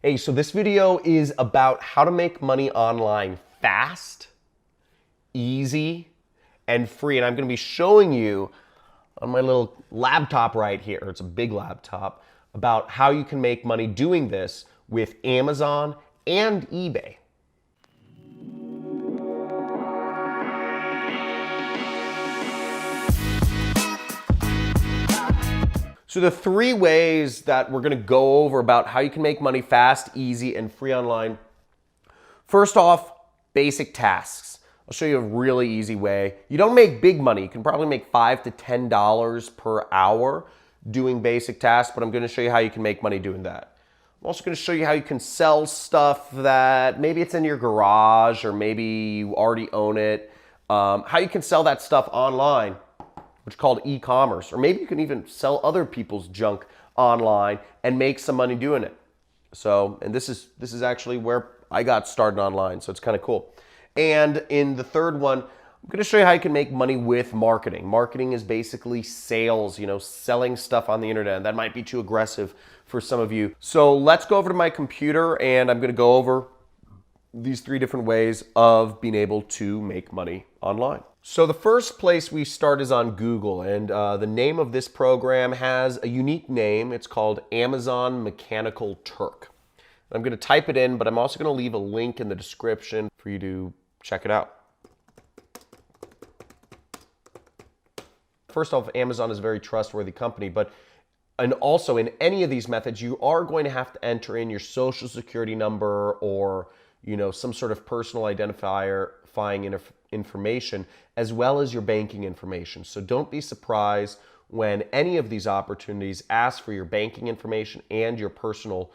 Hey, so this video is about how to make money online fast, easy, and free. And I'm going to be showing you on my little laptop right here, it's a big laptop, about how you can make money doing this with Amazon and eBay. So the three ways that we're going to go over about how you can make money fast, easy, and free online. First off, basic tasks. I'll show you a really easy way. You don't make big money. You can probably make $5 to $10 per hour doing basic tasks, but I'm going to show you how you can make money doing that. I'm also going to show you how you can sell stuff that maybe it's in your garage or maybe you already own it. How you can sell that stuff online, which is called e-commerce, or maybe you can even sell other people's junk online and make some money doing it. So, and this is actually where I got started online, so it's kind of cool. And in the third one, I'm going to show you how you can make money with marketing. Marketing is basically sales, selling stuff on the internet. And that might be too aggressive for some of you. So let's go over to my computer and I'm going to go over these three different ways of being able to make money online. So the first place we start is on Google, and the name of this program has a unique name. It's called Amazon Mechanical Turk. I'm going to type it in, but I'm also going to leave a link in the description for you to check it out. First off, Amazon is a very trustworthy company, and also in any of these methods, you are going to have to enter in your social security number or some sort of personal identifying information, as well as your banking information. So don't be surprised when any of these opportunities ask for your banking information and your personal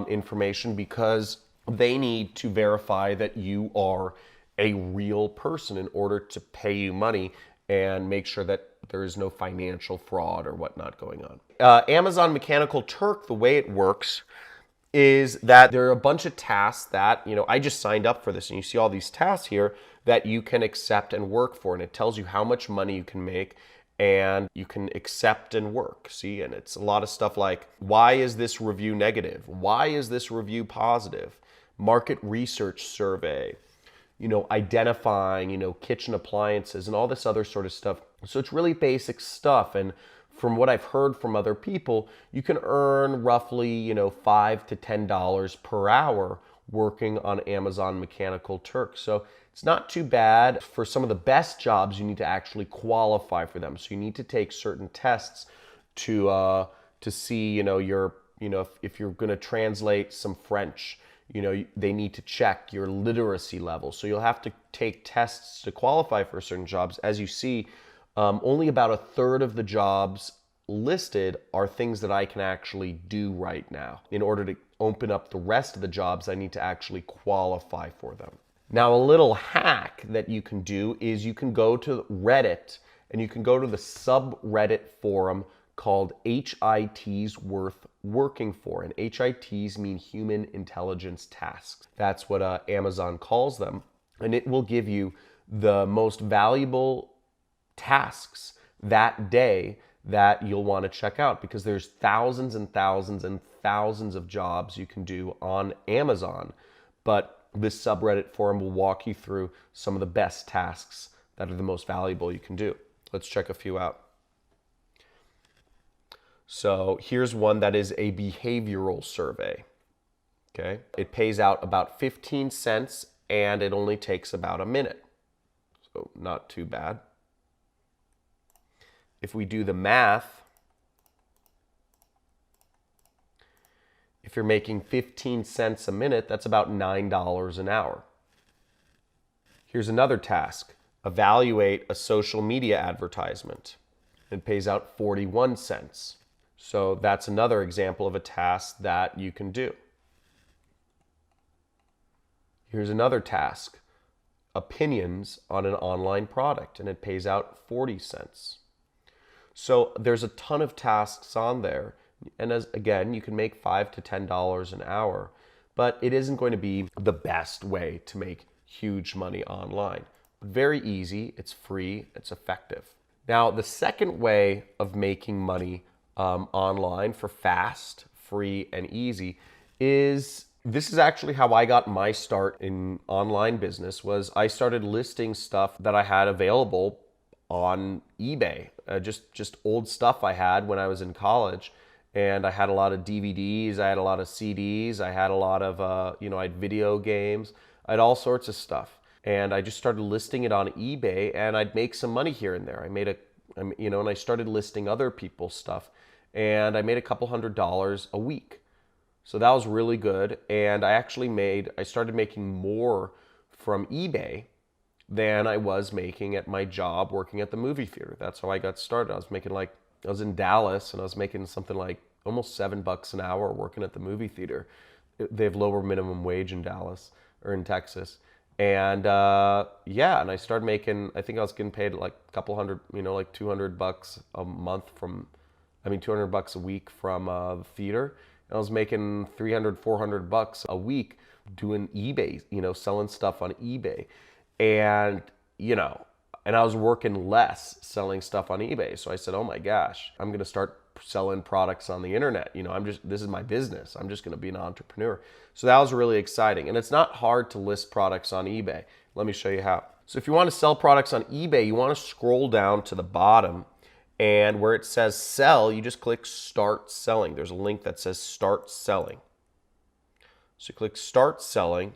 information, because they need to verify that you are a real person in order to pay you money and make sure that there is no financial fraud or whatnot going on. Amazon Mechanical Turk, the way it works is that there are a bunch of tasks that, I just signed up for this, and you see all these tasks here that you can accept and work for, and it tells you how much money you can make and you can accept and work. See, and it's a lot of stuff like, why is this review negative? Why is this review positive? Market research survey, identifying, kitchen appliances and all this other sort of stuff. So it's really basic stuff. And from what I've heard from other people, you can earn roughly, $5 to $10 per hour working on Amazon Mechanical Turk. So it's not too bad. For some of the best jobs, you need to actually qualify for them. So you need to take certain tests to see, if you're going to translate some French, they need to check your literacy level. So you'll have to take tests to qualify for certain jobs. As you see, only about a third of the jobs listed are things that I can actually do right now. In order to open up the rest of the jobs, I need to actually qualify for them. Now, a little hack that you can do is you can go to Reddit and you can go to the subreddit forum called HITs Worth Working For. And HITs mean Human Intelligence Tasks. That's what Amazon calls them. And it will give you the most valuable tasks that day that you'll want to check out, because there's thousands and thousands and thousands of jobs you can do on Amazon. But this subreddit forum will walk you through some of the best tasks that are the most valuable you can do. Let's check a few out. So here's one that is a behavioral survey. Okay, it pays out about 15 cents and it only takes about a minute. So not too bad. If we do the math, if you're making 15 cents a minute, that's about $9 an hour. Here's another task. Evaluate a social media advertisement. It pays out 41 cents. So that's another example of a task that you can do. Here's another task. Opinions on an online product, and it pays out 40 cents. So there's a ton of tasks on there. And again, you can make $5 to $10 an hour, but it isn't going to be the best way to make huge money online. Very easy, it's free, it's effective. Now, the second way of making money online for fast, free, and easy is this is actually how I got my start in online business. Was I started listing stuff that I had available on eBay, just old stuff I had when I was in college, and I had a lot of DVDs, I had a lot of CDs, I had a lot of I had video games, I had all sorts of stuff, and I just started listing it on eBay, and I'd make some money here and there. And I started listing other people's stuff, and I made a couple $100s a week. So that was really good. And I started making more from eBay than I was making at my job working at the movie theater. That's how I got started. I was in Dallas, and I was making something like almost $7 an hour working at the movie theater. They have lower minimum wage in Dallas or in Texas. And and I started making, I think I was getting paid like a couple hundred, like $200 a month $200 a week from the theater. And I was making $300, $400 a week doing eBay, selling stuff on eBay. And, and I was working less selling stuff on eBay. So I said, oh my gosh, I'm going to start selling products on the internet. This is my business. I'm just going to be an entrepreneur. So that was really exciting. And it's not hard to list products on eBay. Let me show you how. So if you want to sell products on eBay, you want to scroll down to the bottom, and where it says sell, you just click start selling. There's a link that says start selling. So you click start selling,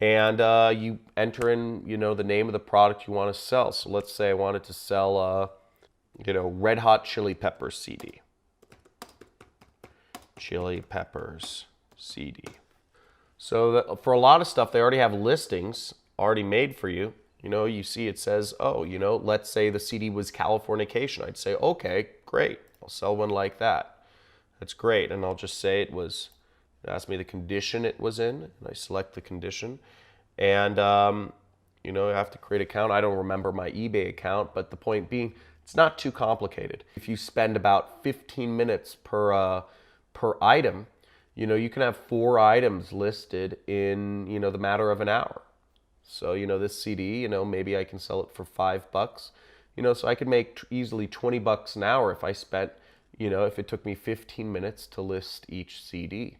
and you enter in, the name of the product you want to sell. So let's say I wanted to sell, Red Hot Chili Peppers CD. Chili Peppers CD. So for a lot of stuff, they already have listings already made for you. You see it says, let's say the CD was Californication. I'd say, okay, great. I'll sell one like that. That's great. And I'll just say it asked me the condition it was in, and I select the condition. And, I have to create an account. I don't remember my eBay account, but the point being, it's not too complicated. If you spend about 15 minutes per item, you can have 4 items listed in, the matter of an hour. So, this CD, maybe I can sell it for $5. So I could make easily $20 an hour if I spent, if it took me 15 minutes to list each CD.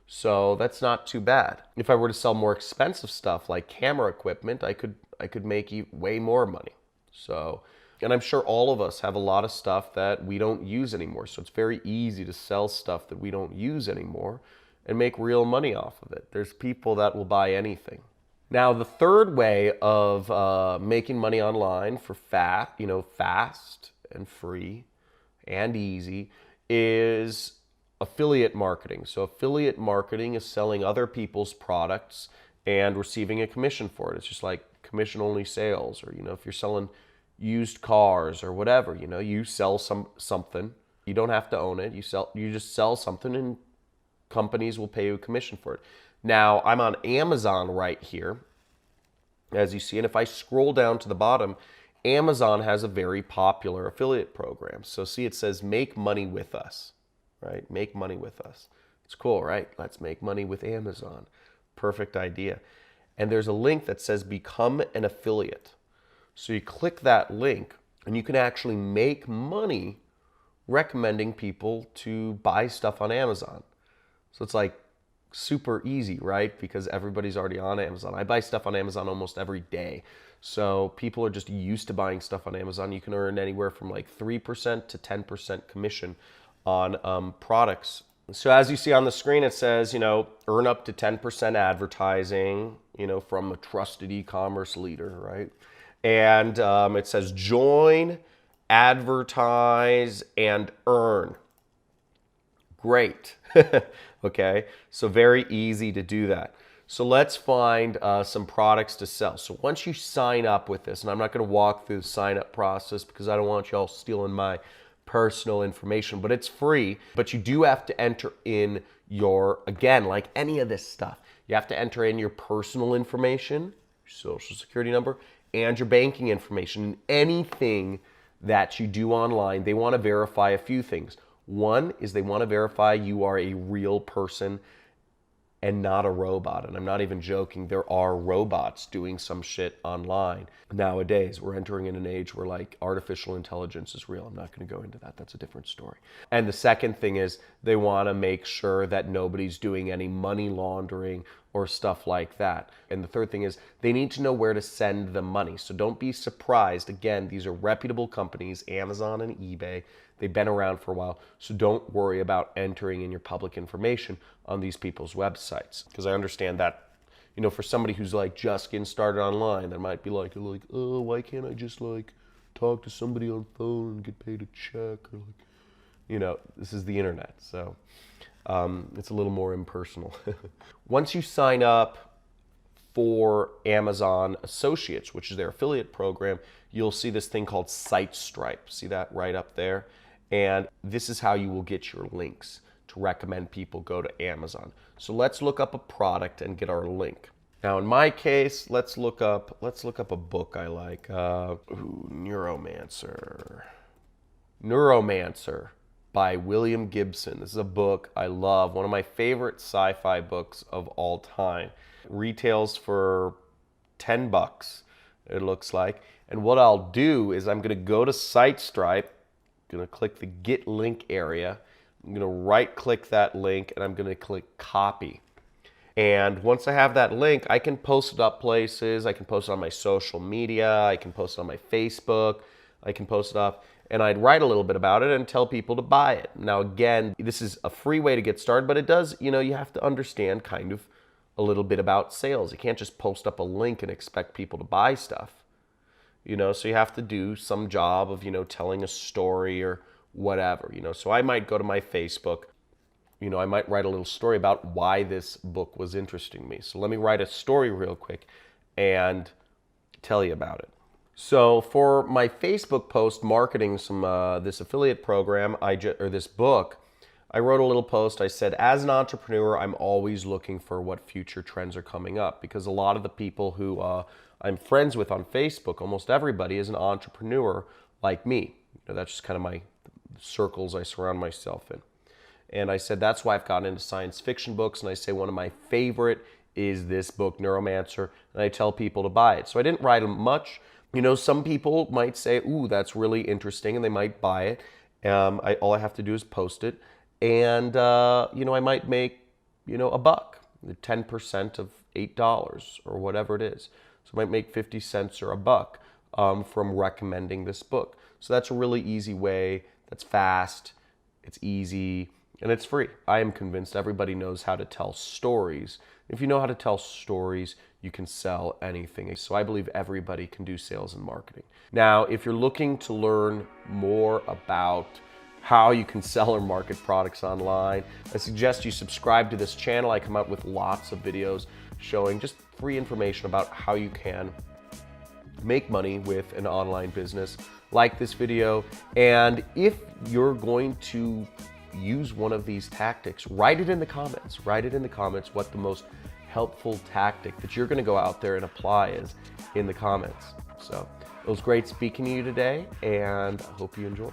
So that's not too bad. If I were to sell more expensive stuff like camera equipment, I could make way more money. So, and I'm sure all of us have a lot of stuff that we don't use anymore. So it's very easy to sell stuff that we don't use anymore and make real money off of it. There's people that will buy anything. Now, the third way of making money online for fast and free and easy is affiliate marketing. So affiliate marketing is selling other people's products and receiving a commission for it. It's just like commission-only sales, or if you're selling used cars or whatever, you sell something. You don't have to own it. You just sell something, and companies will pay you a commission for it. Now, I'm on Amazon right here, as you see, and if I scroll down to the bottom, Amazon has a very popular affiliate program. So see, it says make money with us, right? Make money with us. It's cool, right? Let's make money with Amazon. Perfect idea. And there's a link that says become an affiliate. So you click that link, and you can actually make money recommending people to buy stuff on Amazon. So it's like super easy, right? Because everybody's already on Amazon. I buy stuff on Amazon almost every day. So people are just used to buying stuff on Amazon. You can earn anywhere from like 3% to 10% commission on products. So as you see on the screen, it says, earn up to 10% advertising, from a trusted e-commerce leader, right? And it says join, advertise, and earn. Great. Okay, so very easy to do that. So let's find some products to sell. So once you sign up with this, and I'm not going to walk through the sign up process because I don't want y'all stealing my personal information, but it's free. But you do have to enter in again, like any of this stuff, you have to enter in your personal information, your social security number, and your banking information. Anything that you do online, they want to verify a few things. One is they want to verify you are a real person and not a robot. And I'm not even joking. There are robots doing some shit online nowadays. We're entering in an age where like artificial intelligence is real. I'm not going to go into that. That's a different story. And the second thing is they want to make sure that nobody's doing any money laundering or stuff like that. And the third thing is they need to know where to send the money. So don't be surprised. Again, these are reputable companies, Amazon and eBay. They've been around for a while. So don't worry about entering in your public information on these people's websites. Because I understand that, you know, for somebody who's like just getting started online, that might be like, oh, why can't I just like talk to somebody on phone and get paid a check? Or like, you know, this is the internet. So it's a little more impersonal. Once you sign up for Amazon Associates, which is their affiliate program, you'll see this thing called Site Stripe. See that right up there? And this is how you will get your links to recommend people go to Amazon. So let's look up a product and get our link. Now in my case, let's look up a book I like. Neuromancer by William Gibson. This is a book I love, one of my favorite sci-fi books of all time. It retails for $10, it looks like. And what I'll do is I'm gonna go to SiteStripe, gonna click the Get Link area. I'm gonna right click that link and I'm gonna click copy. And once I have that link, I can post it up places. I can post it on my social media. I can post it on my Facebook. I can post it up, and I'd write a little bit about it and tell people to buy it. Now again, this is a free way to get started, but it does, you know, you have to understand kind of a little bit about sales. You can't just post up a link and expect people to buy stuff. You know, so you have to do some job of, you know, telling a story or whatever, you know. So I might go to my Facebook, you know, I might write a little story about why this book was interesting to me. So let me write a story real quick and tell you about it. So for my Facebook post marketing some this affiliate program, this book, I wrote a little post. I said, as an entrepreneur, I'm always looking for what future trends are coming up, because a lot of the people who I'm friends with on Facebook, almost everybody is an entrepreneur like me. You know, that's just kind of my circles I surround myself in. And I said, that's why I've gotten into science fiction books. And I say one of my favorite is this book, Neuromancer. And I tell people to buy it. So I didn't write much. You know, some people might say, ooh, that's really interesting, and they might buy it. All I have to do is post it. And, you know, I might make, you know, $1, 10% of $8 or whatever it is. So I might make 50 cents or $1 from recommending this book. So that's a really easy way. That's fast. It's easy. And it's free. I am convinced everybody knows how to tell stories. If you know how to tell stories, you can sell anything. So I believe everybody can do sales and marketing. Now, if you're looking to learn more about how you can sell or market products online, I suggest you subscribe to this channel. I come out with lots of videos showing just free information about how you can make money with an online business. Like this video. And if you're going to use one of these tactics, write it in the comments. Write it in the comments what the most helpful tactic that you're going to go out there and apply is in the comments. So it was great speaking to you today, and I hope you enjoy.